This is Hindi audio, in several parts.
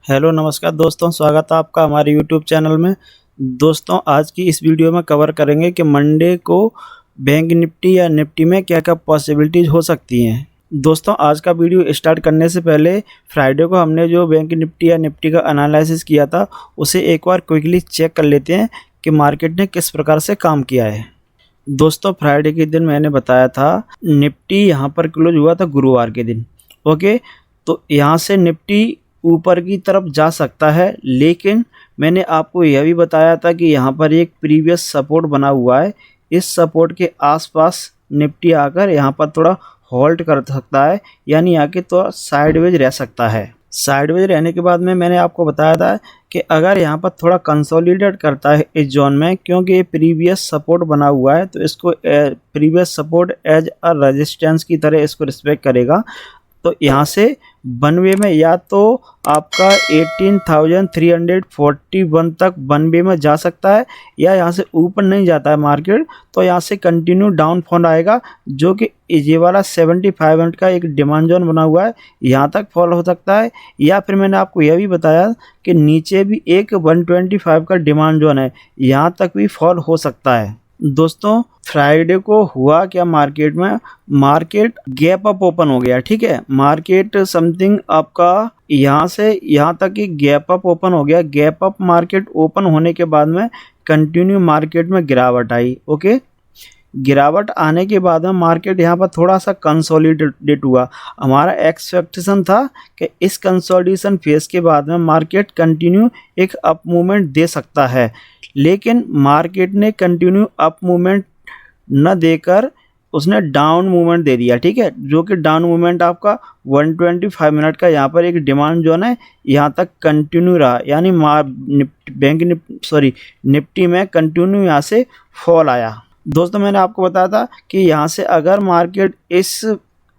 हेलो नमस्कार दोस्तों, स्वागत है आपका हमारे यूट्यूब चैनल में। दोस्तों आज की इस वीडियो में कवर करेंगे कि मंडे को बैंक निफ्टी या निफ्टी में क्या क्या पॉसिबिलिटीज़ हो सकती हैं। दोस्तों आज का वीडियो स्टार्ट करने से पहले फ्राइडे को हमने जो बैंक निफ्टी या निफ्टी का एनालिसिस किया था उसे एक बार क्विकली चेक कर लेते हैं कि मार्केट ने किस प्रकार से काम किया है। दोस्तों फ्राइडे के दिन मैंने बताया था निफ्टी यहाँ पर क्लोज हुआ था गुरुवार के दिन। ओके, तो यहाँ से निफ्टी ऊपर की तरफ जा सकता है, लेकिन मैंने आपको यह भी बताया था कि यहाँ पर एक प्रीवियस सपोर्ट बना हुआ है। इस सपोर्ट के आसपास निफ्टी आकर यहाँ पर थोड़ा होल्ड कर सकता है, यानी आके तो साइडवेज रह सकता है। साइडवेज रहने के बाद में मैंने आपको बताया था कि अगर यहाँ पर थोड़ा कंसोलिडेट करता है इस जोन में, क्योंकि ये प्रीवियस सपोर्ट बना हुआ है, तो इसको previous support as a resistance की तरह इसको रिस्पेक्ट करेगा। तो यहाँ से वन वे में या तो आपका 18,341 तक वन वे में जा सकता है, या यहाँ से ऊपर नहीं जाता है मार्केट तो यहाँ से कंटिन्यू डाउनफॉल आएगा, जो कि ये वाला 75 मिनट का एक डिमांड जोन बना हुआ है, यहाँ तक फॉल हो सकता है। या फिर मैंने आपको यह भी बताया कि नीचे भी एक 125 का डिमांड जोन है, यहाँ तक भी फॉल हो सकता है। दोस्तों फ्राइडे को हुआ क्या मार्केट में, मार्केट गैप अप ओपन हो गया। ठीक है, मार्केट समथिंग आपका यहाँ से यहाँ तक ही गैप अप ओपन हो गया। गैप अप मार्केट ओपन होने के बाद में कंटिन्यू मार्केट में गिरावट आई। ओके, गिरावट आने के बाद में मार्केट यहाँ पर थोड़ा सा कंसोलिडेट हुआ। हमारा एक्सपेक्टेशन था कि इस कंसोलिडेशन फेज के बाद में मार्केट कंटिन्यू एक अप मूवमेंट दे सकता है, लेकिन मार्केट ने कंटिन्यू अप मूवमेंट न देकर उसने डाउन मूवमेंट दे दिया। ठीक है, जो कि डाउन मूवमेंट आपका 125 मिनट का यहाँ पर एक डिमांड जोन है, यहाँ तक कंटिन्यू रहा, यानी निफ्टी में कंटिन्यू यहाँ से फॉल आया। दोस्तों मैंने आपको बताया था कि यहाँ से अगर मार्केट इस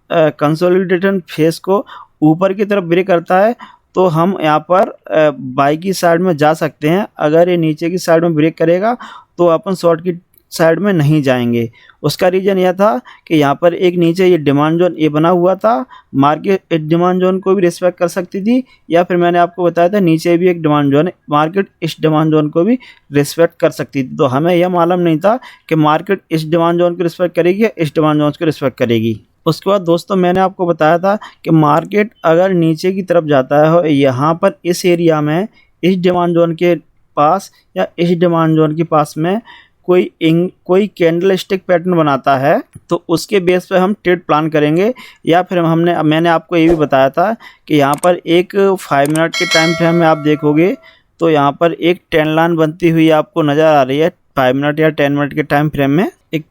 कंसोलिडेशन फेज को ऊपर की तरफ ब्रेक करता है तो हम यहाँ पर बाई की साइड में जा सकते हैं। अगर ये नीचे की साइड में ब्रेक करेगा तो अपन शॉर्ट की साइड में नहीं जाएंगे। उसका रीज़न यह था कि यहाँ पर एक नीचे ये डिमांड जोन ये बना हुआ था, मार्केट इस डिमांड जोन को भी रिस्पेक्ट कर सकती थी, या फिर मैंने आपको बताया था नीचे भी एक डिमांड जोन है, मार्केट इस डिमांड जोन को भी रिस्पेक्ट कर सकती थी। तो हमें यह मालूम नहीं था कि मार्केट इस डिमांड जोन को रिस्पेक्ट करेगी या इस डिमांड जोन को रिस्पेक्ट करेगी। उसके बाद दोस्तों मैंने आपको बताया था कि मार्केट अगर नीचे की तरफ जाता है यहाँ पर इस एरिया में इस डिमांड जोन के पास या इस डिमांड जोन के पास में कोई कैंडल स्टिक पैटर्न बनाता है, तो उसके बेस पे हम ट्रेड प्लान करेंगे। या फिर मैंने आपको ये भी बताया था कि यहाँ पर एक 5 मिनट के टाइम फ्रेम में आप देखोगे तो यहाँ पर एक ट्रेंड लाइन बनती हुई आपको नज़र आ रही है। 5 मिनट या 10 मिनट के टाइम फ्रेम में एक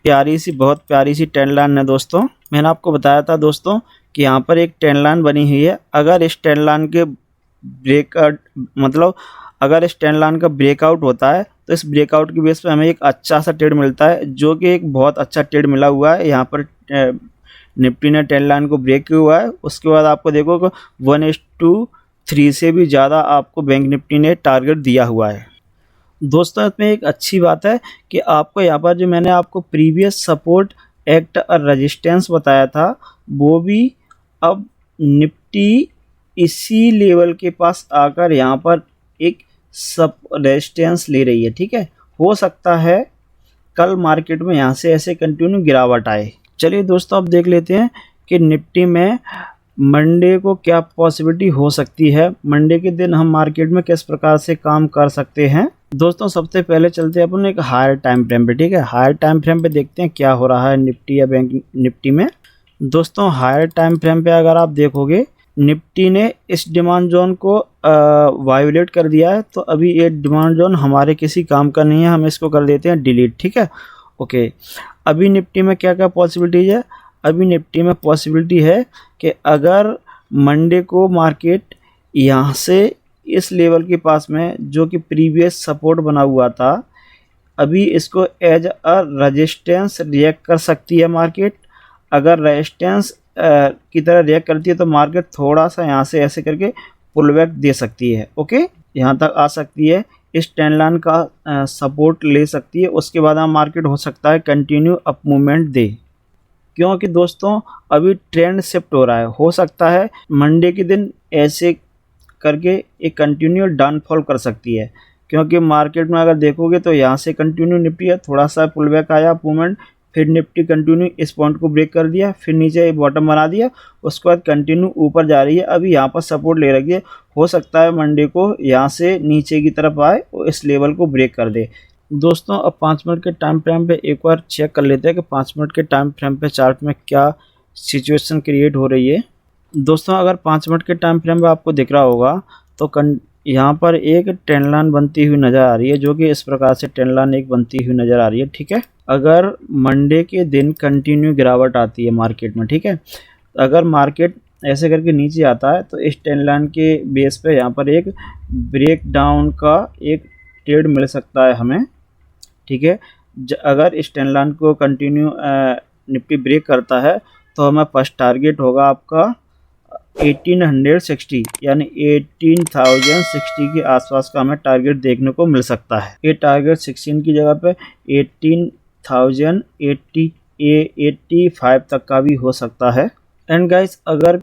बहुत प्यारी सी ट्रेंड लाइन है। दोस्तों मैंने आपको बताया था दोस्तों कि यहाँ पर एक ट्रेंड लाइन बनी हुई है। अगर इस ट्रेंड लाइन के अगर इस ट्रेंड लाइन का ब्रेकआउट होता है तो इस ब्रेकआउट की बेस पे हमें एक अच्छा सा ट्रेड मिलता है, जो कि एक बहुत अच्छा ट्रेड मिला हुआ है। यहाँ पर निफ्टी ने ट्रेंड लाइन को ब्रेक किया हुआ है। उसके बाद आपको देखो 1:3 से भी ज़्यादा आपको बैंक निफ्टी ने टारगेट दिया हुआ है। दोस्तों इसमें एक अच्छी बात है कि आपको यहाँ पर जो मैंने आपको प्रीवियस सपोर्ट एक्ट और रेजिस्टेंस बताया था, वो भी अब निफ्टी इसी लेवल के पास आकर यहाँ पर एक सब रेजिस्टेंस ले रही है। ठीक है, हो सकता है कल मार्केट में यहाँ से ऐसे कंटिन्यू गिरावट आए। चलिए दोस्तों अब देख लेते हैं कि निफ्टी में मंडे को क्या पॉसिबिलिटी हो सकती है, मंडे के दिन हम मार्केट में किस प्रकार से काम कर सकते हैं। दोस्तों सबसे पहले चलते हैं अपन एक हायर टाइम फ्रेम पे। ठीक है, हायर टाइम फ्रेम पे देखते हैं क्या हो रहा है निफ्टी या बैंक निफ्टी में। दोस्तों हायर टाइम फ्रेम पे अगर आप देखोगे निफ्टी ने इस डिमांड जोन को वायोलेट कर दिया है, तो अभी ये डिमांड जोन हमारे किसी काम का नहीं है, हम इसको कर देते हैं डिलीट। ठीक है, ओके। अभी निफ्टी में क्या क्या पॉसिबिलिटीज है, अभी निफ्टी में पॉसिबिलिटी है कि अगर मंडे को मार्केट यहाँ से इस लेवल के पास में जो कि प्रीवियस सपोर्ट बना हुआ था, अभी इसको एज अ रेजिस्टेंस रिएक्ट कर सकती है मार्केट। अगर रेजिस्टेंस की तरह रिएक्ट करती है तो मार्केट थोड़ा सा यहाँ से ऐसे करके पुल बैक दे सकती है। ओके, यहाँ तक आ सकती है, इस ट्रेंड लाइन का सपोर्ट ले सकती है। उसके बाद मार्केट हो सकता है कंटिन्यू अप मूवमेंट दे, क्योंकि दोस्तों अभी ट्रेंड शिफ्ट हो रहा है। हो सकता है मंडे के दिन ऐसे करके एक कंटिन्यू डाउनफॉल कर सकती है, क्योंकि मार्केट में अगर देखोगे तो यहाँ से कंटिन्यू निफ्टी है, थोड़ा सा पुल बैक आया मूवमेंट, फिर निफ्टी कंटिन्यू इस पॉइंट को ब्रेक कर दिया, फिर नीचे बॉटम बना दिया, उसके बाद कंटिन्यू ऊपर जा रही है। अभी यहाँ पर सपोर्ट ले रखी है, हो सकता है मंडे को यहाँ से नीचे की तरफ आए और इस लेवल को ब्रेक कर दे। दोस्तों अब 5 मिनट के टाइम फ्रेम पे एक बार चेक कर लेते हैं कि 5 मिनट के टाइम फ्रेम पे चार्ट में क्या सिचुएशन क्रिएट हो रही है। दोस्तों अगर 5 मिनट के टाइम फ्रेम पे आपको दिख रहा होगा तो यहाँ पर एक ट्रेंड लाइन बनती हुई नज़र आ रही है, जो कि इस प्रकार से ट्रेंड लाइन एक बनती हुई नज़र आ रही है। ठीक है, अगर मंडे के दिन कंटिन्यू गिरावट आती है मार्केट में, ठीक है, अगर मार्केट ऐसे करके नीचे आता है तो इस ट्रेंड लाइन के बेस पे यहाँ पर एक ब्रेक डाउन का एक ट्रेड मिल सकता है हमें। ठीक है, अगर इस ट्रेंड लाइन को कंटिन्यू निफ्टी ब्रेक करता है तो हमें फर्स्ट टारगेट होगा आपका 1860 यानी 18,060 के आसपास का हमें टारगेट देखने को मिल सकता है। ये टारगेट 16 की जगह पे 18,085 तक का भी हो सकता है। एंड गाइस अगर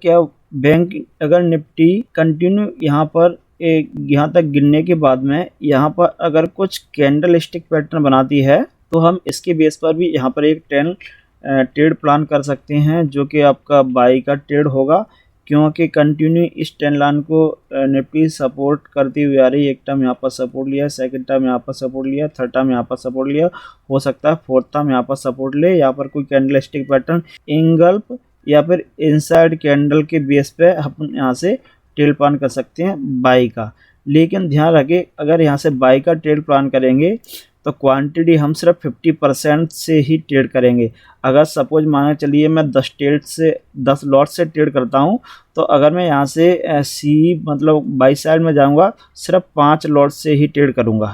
अगर निफ्टी कंटिन्यू यहाँ पर यहाँ तक गिरने के बाद में यहाँ पर अगर कुछ कैंडल स्टिक पैटर्न बनाती है तो हम इसके बेस पर भी यहाँ पर एक ट्रेड प्लान कर सकते हैं, जो कि आपका बाई का ट्रेड होगा, क्योंकि कंटिन्यू इस ट्रेंड लाइन को निफ्टी सपोर्ट करती हुई आ रही है। एक टाइम यहाँ पर सपोर्ट लिया, सेकंड टाइम यहाँ पर सपोर्ट लिया, थर्ड टाइम यहाँ पर सपोर्ट लिया, हो सकता है फोर्थ टाइम यहाँ पर सपोर्ट ले। यहाँ पर कोई कैंडल स्टिक पैटर्न इंगल्फ या फिर इनसाइड कैंडल के बेस पे हम यहाँ से ट्रेड प्लान कर सकते हैं बाई का। लेकिन ध्यान रखें अगर यहाँ से बाई का ट्रेड प्लान करेंगे तो क्वांटिटी हम सिर्फ 50% से ही ट्रेड करेंगे। अगर सपोज माने चलिए मैं 10 लॉट से ट्रेड करता हूँ, तो अगर मैं यहाँ से सी मतलब बाई साइड में जाऊँगा सिर्फ 5 लॉट से ही ट्रेड करूँगा।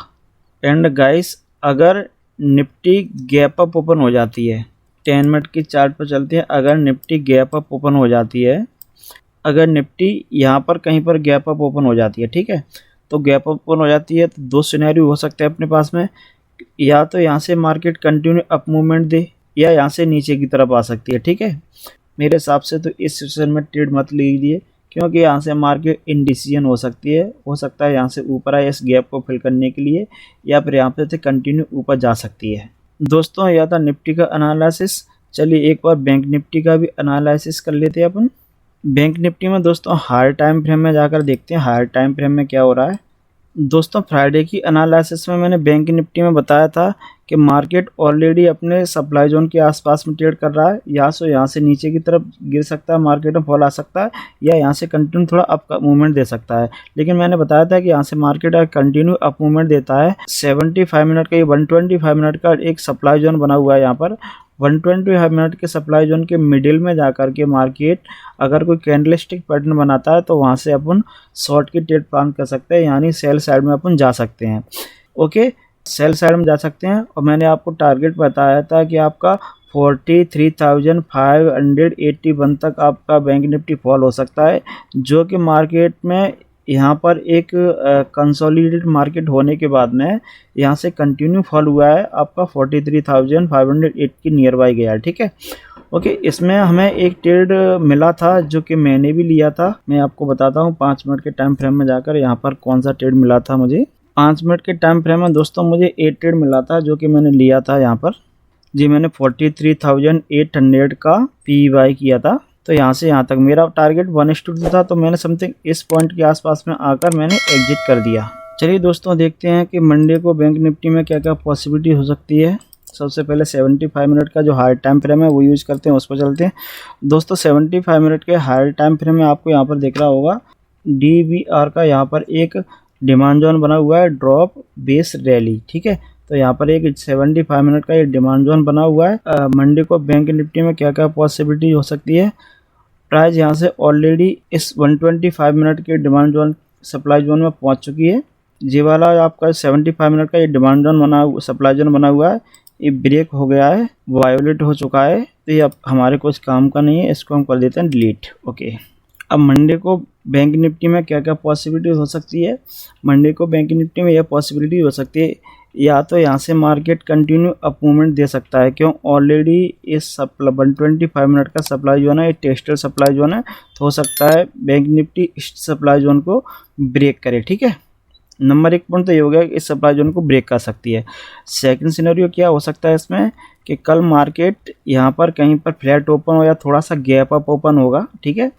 एंड गाइस अगर निफ्टी गैप अप ओपन हो जाती है, 10 मिनट की चार्ट पर चलते हैं, अगर निफ्टी गैप अप ओपन हो जाती है, अगर निफ्टी यहाँ पर कहीं पर गैप अप ओपन हो जाती है, ठीक है, तो गैप अप ओपन हो जाती है तो 2 सिनेरियो हो सकते हैं अपने पास में, या तो यहाँ से मार्केट कंटिन्यू अप मूवमेंट दे या यहाँ से नीचे की तरफ आ सकती है। ठीक है, मेरे हिसाब से तो इस सिचुएशन में ट्रेड मत लीजिए, क्योंकि यहाँ से मार्केट इनडिसीजन हो सकती है, हो सकता है यहाँ से ऊपर आए इस गैप को फिल करने के लिए, या फिर यहाँ पे कंटिन्यू ऊपर जा सकती है। दोस्तों यह था निफ्टी का एनालिसिस। चलिए एक बार बैंक निफ्टी का भी एनालिसिस कर लेते हैं अपन। बैंक निफ्टी में दोस्तों हायर टाइम फ्रेम में जाकर देखते हैं हायर टाइम फ्रेम में क्या हो रहा है। दोस्तों फ्राइडे की एनालिसिस में मैंने बैंक निफ्टी में बताया था कि मार्केट ऑलरेडी अपने सप्लाई जोन के आसपास में ट्रेड कर रहा है, यहाँ से नीचे की तरफ गिर सकता है, मार्केट में फॉल आ सकता है, या यहाँ से कंटिन्यू थोड़ा अप का मूवमेंट दे सकता है। लेकिन मैंने बताया था कि यहाँ से मार्केट अगर कंटिन्यू अप मूवमेंट देता है, 75 मिनट का, ये 125 मिनट का एक सप्लाई जोन बना हुआ है। यहाँ पर 125 मिनट के सप्लाई जोन के मिडिल में जाकर के मार्केट अगर कोई कैंडलस्टिक पैटर्न बनाता है तो वहाँ से अपन शॉर्ट की ट्रेड प्लान कर सकते हैं, यानी सेल साइड में अपन जा सकते हैं। ओके, सेल साइड में जा सकते हैं। और मैंने आपको टारगेट बताया था कि आपका 43,581 तक आपका बैंक निफ्टी फॉल हो सकता है, जो कि मार्केट में यहाँ पर एक कंसोलिडेटेड मार्केट होने के बाद में यहाँ से कंटिन्यू फॉल हुआ है, आपका 43,508 के नियर बाई गया है। ठीक है, ओके, इसमें हमें एक ट्रेड मिला था जो कि मैंने भी लिया था। मैं आपको बताता हूँ 5 मिनट के टाइम फ्रेम में जाकर यहाँ पर कौन सा ट्रेड मिला था मुझे। 5 मिनट के टाइम फ्रेम में दोस्तों मुझे 8 ट्रेड मिला था, जो कि मैंने लिया था यहाँ पर जी। मैंने 43,800 का PY किया था। तो यहाँ से यहाँ तक मेरा टारगेट 1:2 था, तो मैंने समथिंग इस पॉइंट के आसपास में आकर मैंने एग्जिट कर दिया। चलिए दोस्तों देखते हैं कि मंडे को बैंक निफ्टी में क्या क्या पॉसिबिलिटी हो सकती है। सबसे पहले 75 मिनट का जो हायर टाइम फ्रेम है वो यूज़ करते हैं, उस पर चलते हैं। दोस्तों 75 मिनट के हायर टाइम फ्रेम में आपको यहाँ पर दिख रहा होगा DBR का यहाँ पर एक डिमांड जोन बना हुआ है, ड्रॉप बेस रैली। ठीक है, तो यहाँ पर एक 75 मिनट का ये डिमांड जोन बना हुआ है। मंडे को बैंक निफ्टी में क्या क्या पॉसिबिलिटी हो सकती है। प्राइस यहाँ से ऑलरेडी इस 125 मिनट के डिमांड जोन सप्लाई जोन में पहुँच चुकी है। ये वाला आपका 75 मिनट का ये डिमांड जोन सप्लाई जोन बना हुआ है, ये ब्रेक हो गया है, वायोलेट हो चुका है, तो ये अब हमारे कुछ काम का नहीं है, इसको हम कर देते हैं डिलीट। ओके, अब मंडे को बैंक निफ्टी में क्या क्या पॉसिबिलिटी हो सकती है। मंडे को बैंक निफ्टी में यह पॉसिबिलिटी हो सकती है, या तो यहाँ से मार्केट कंटिन्यू अप मूवमेंट दे सकता है, क्यों ऑलरेडी इस सप्लाई 125 मिनट का सप्लाई जोन है, ये टेस्टर सप्लाई जोन है, तो हो सकता है बैंक निफ्टी इस सप्लाई जोन को ब्रेक करे। ठीक है, नंबर 1 पॉइंट तो ये हो गया कि इस सप्लाई जोन को ब्रेक कर सकती है। सेकंड सिनेरियो क्या हो सकता है इसमें कि कल मार्केट यहाँ पर कहीं पर फ्लैट ओपन हो या थोड़ा सा गैप अप ओपन होगा। ठीक है,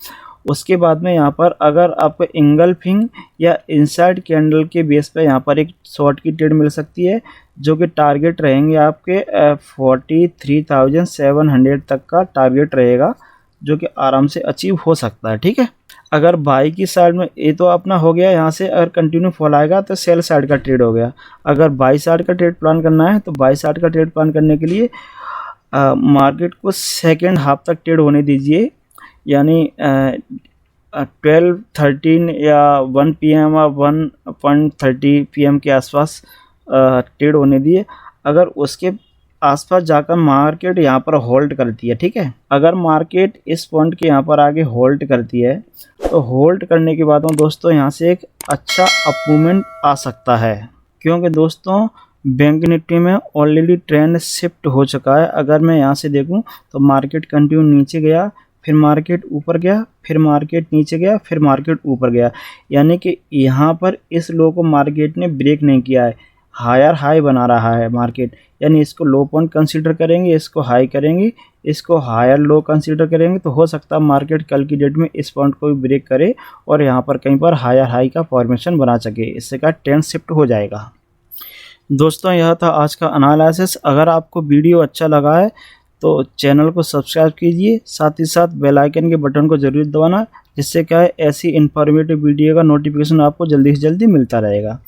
उसके बाद में यहाँ पर अगर आपको इंगल्फिंग या इनसाइड कैंडल के बेस पे यहाँ पर एक शॉर्ट की ट्रेड मिल सकती है, जो कि टारगेट रहेंगे आपके 43,700 तक का टारगेट रहेगा, जो कि आराम से अचीव हो सकता है। ठीक है, अगर बाई की साइड में ये तो अपना हो गया, यहाँ से अगर कंटिन्यू फॉल आएगा तो सेल साइड का ट्रेड हो गया। अगर बाई साइड का ट्रेड प्लान करना है तो बाई साइड का ट्रेड प्लान करने के लिए मार्केट को सेकेंड हाफ तक ट्रेड होने दीजिए, यानी 12:13 या 1 PM या 1:30 PM के आसपास ट्रेड होने दिए। अगर उसके आसपास जाकर मार्केट यहाँ पर होल्ड करती है, ठीक है, अगर मार्केट इस पॉइंट के यहाँ पर आगे होल्ड करती है तो होल्ड करने के बाद में दोस्तों यहाँ से एक अच्छा अप मूवमेंट आ सकता है, क्योंकि दोस्तों बैंक निफ्टी में ऑलरेडी ट्रेंड शिफ्ट हो चुका है। अगर मैं यहाँ से देखूँ तो मार्केट कंटिन्यू नीचे गया, फिर मार्केट ऊपर गया, फिर मार्केट नीचे गया, फिर मार्केट ऊपर गया, यानी कि यहाँ पर इस लो को मार्केट ने ब्रेक नहीं किया है, हायर हाई बना रहा है मार्केट, यानी इसको लो पॉइंट कंसीडर करेंगे, इसको हाई करेंगे, इसको हायर लो कंसीडर करेंगे, तो हो सकता है मार्केट कल की डेट में इस पॉइंट को भी ब्रेक करे और यहाँ पर कहीं पर हायर हाई का फॉर्मेशन बना सके, इससे का ट्रेंड शिफ्ट हो जाएगा। दोस्तों यह था आज का एनालिसिस। अगर आपको वीडियो अच्छा लगा है तो चैनल को सब्सक्राइब कीजिए, साथ ही साथ बेल आइकन के बटन को ज़रूर दबाना, जिससे क्या है ऐसी इन्फॉर्मेटिव वीडियो का नोटिफिकेशन आपको जल्दी से जल्दी मिलता रहेगा।